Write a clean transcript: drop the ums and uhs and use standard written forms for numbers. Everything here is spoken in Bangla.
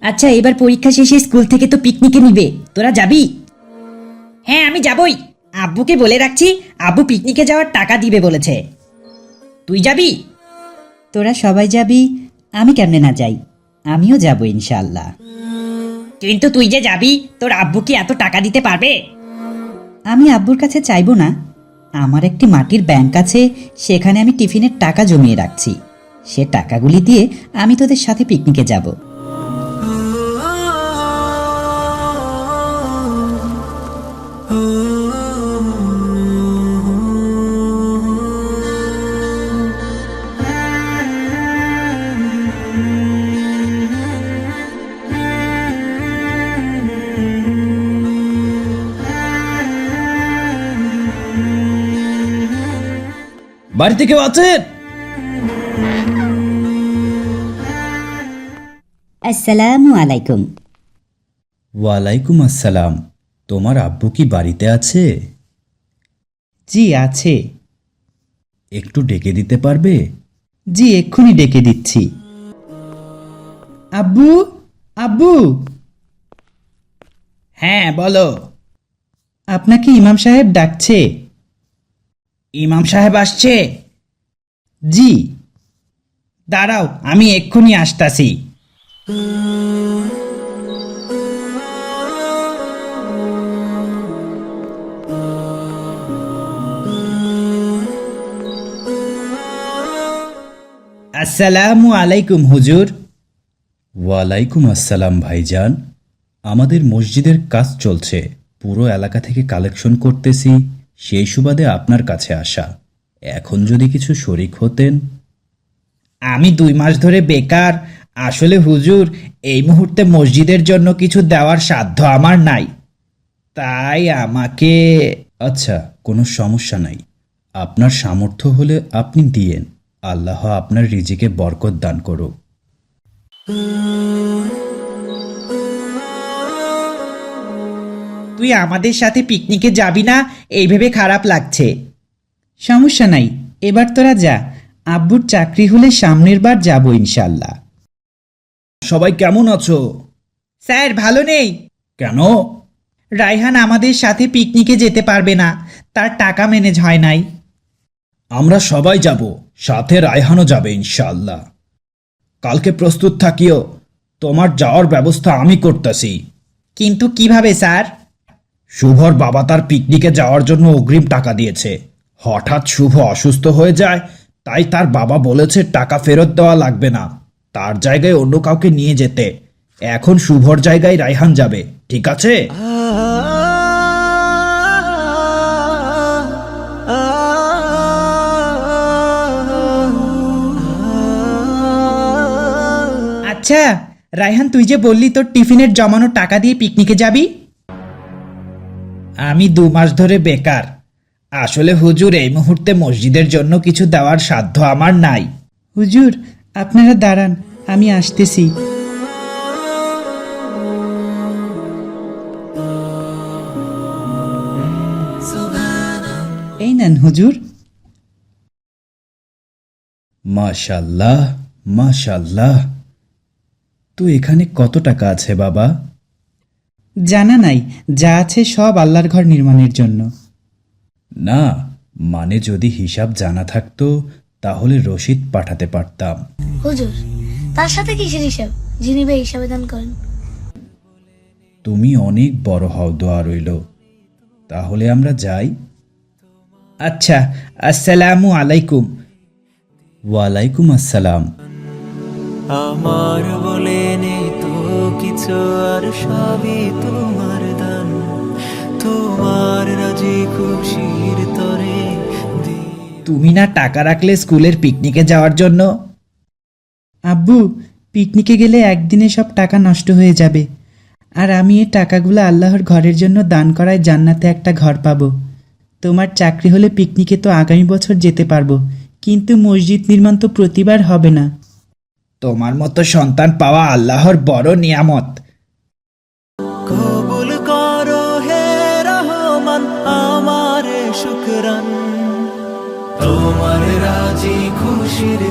আচ্ছা, এবার পরীক্ষা শেষে স্কুল থেকে তো পিকনিকে নিবে, তোরা যাবি? হ্যাঁ, আমি যাবই। আব্বুকে বলে রাখছি, আব্বু পিকনিকে যাওয়ার টাকা দিবে বলেছে। তুই যাবি? তোরা সবাই যাবি, আমি কেমনে না যাই? আমিও যাব ইনশাআল্লাহ। কিন্তু তুই যে যাবি, তোর আব্বু কি এত টাকা দিতে পারবে? আমি আব্বুর কাছে চাইবো না। আমার একটি মাটির ব্যাংক আছে, সেখানে আমি টিফিনের টাকা জমিয়ে রাখছি। সে টাকাগুলি দিয়ে আমি তোদের সাথে পিকনিকে যাব। বাড়িতে কেউ আছেন? আসসালামু আলাইকুম। ওয়ালাইকুম আসসালাম। তোমার আব্বু কি বাড়িতে আছে? জি আছে। একটু ডেকে দিতে পারবে? জি এক্ষুনি ডেকে দিচ্ছি। আব্বু, আব্বু। হ্যাঁ বলো। আপনাকে ইমাম সাহেব ডাকছে। ইমাম সাহেব আসছে? জি। দাঁড়াও, আমি এক্ষুনি আসতাছি। আসসালামু আলাইকুম হুজুর। ওয়ালাইকুম আসসালাম ভাইজান। আমাদের মসজিদের কাজ চলছে, পুরো এলাকা থেকে কালেকশন করতেছি, সেই সুবাদে আপনার কাছে আসা। এখন যদি কিছু শরিক হতেন। আমি 2 মাস ধরে বেকার। আসলে হুজুর, এই মুহূর্তে মসজিদের জন্য কিছু দেওয়ার সাধ্য আমার নাই, তাই আমাকে। আচ্ছা, কোনো সমস্যা নাই। আপনার সামর্থ্য হলে আপনি দিয়েন। আল্লাহ আপনার রিজিকে বরকত দান করুক। তুই আমাদের সাথে পিকনিকে যাবি না এই ভেবে খারাপ লাগছে। সমস্যা নাই, এবার তোরা যা। আব্বুর চাকরি হলে সামনের বার যাব ইনশাল্লাহ। সবাই কেমন আছো? স্যার ভালো নেই। কেন? রায়হান আমাদের সাথে পিকনিকে যেতে পারবে না, তার টাকা ম্যানেজ হয় নাই। আমরা সবাই যাব, সাথে রায়হানও যাবে ইনশাআল্লাহ। কালকে প্রস্তুত থাকিও, তোমার যাওয়ার ব্যবস্থা আমি করতেছি। কিন্তু কিভাবে স্যার? শুভর বাবা তার পিকনিকে যাওয়ার জন্য অগ্রিম টাকা দিয়েছে। হঠাৎ শুভ অসুস্থ হয়ে যায়, তাই তার বাবা বলেছে টাকা ফেরত দেওয়া লাগবে না, তার জায়গায় অন্য কাউকে নিয়ে যেতে। এখন শুভর জায়গায় রায়হান যাবে, ঠিক আছে? আচ্ছা রায়হান, তুই যে বললি তোর টিফিনের জমানো টাকা দিয়ে পিকনিকে যাবি। আমি 2 মাস ধরে বেকার। আসলে হুজুর, এই মুহূর্তে মসজিদের জন্য কিছু দেওয়ার সাধ্য আমার নাই। হুজুর আপনারা দাঁড়ান, আমি আসতেছি। এই নেন হুজুর। মাশাল্লাহ, মাশাল্লাহ। তো এখানে কত টাকা আছে বাবা? জানা নাই, যা আছে সব আল্লাহর ঘর নির্মাণের জন্য। না, মানে যদি হিসাব জানা থাকতো তাহলে রসিদ পাঠাতে পারতাম। হুজুর, তার সাথে কিসের হিসাব? যিনি বে হিসাবে দান করেন। তুমি অনেক বড় হও, দোয়া রইল। তাহলে আমরা যাই। আচ্ছা, আসসালামু আলাইকুম। ওয়ালাইকুম আসসালাম। আমার বলে নেই তো কিছু, আর সবই তোমার দান, তোমার রাজি খুশির তরে। তুমি না টাকা রাখলে স্কুলের পিকনিকে যাওয়ার জন্য? আব্বু, পিকনিকে গেলে একদিনে সব টাকা নষ্ট হয়ে যাবে, আর আমি এই টাকাগুলো আল্লাহর ঘরের জন্য দান করায় জান্নাতে একটা ঘর পাবো। তোমার চাকরি হলে পিকনিকে তো আগামী বছর যেতে পারবো, কিন্তু মসজিদ নির্মাণ তো প্রতিবার হবে না। তোমার মতো সন্তান পাওয়া আল্লাহর বড় নিয়ামত। কবুল করো হে রহমান আমার শুকরান, তোমার রাজি খুশির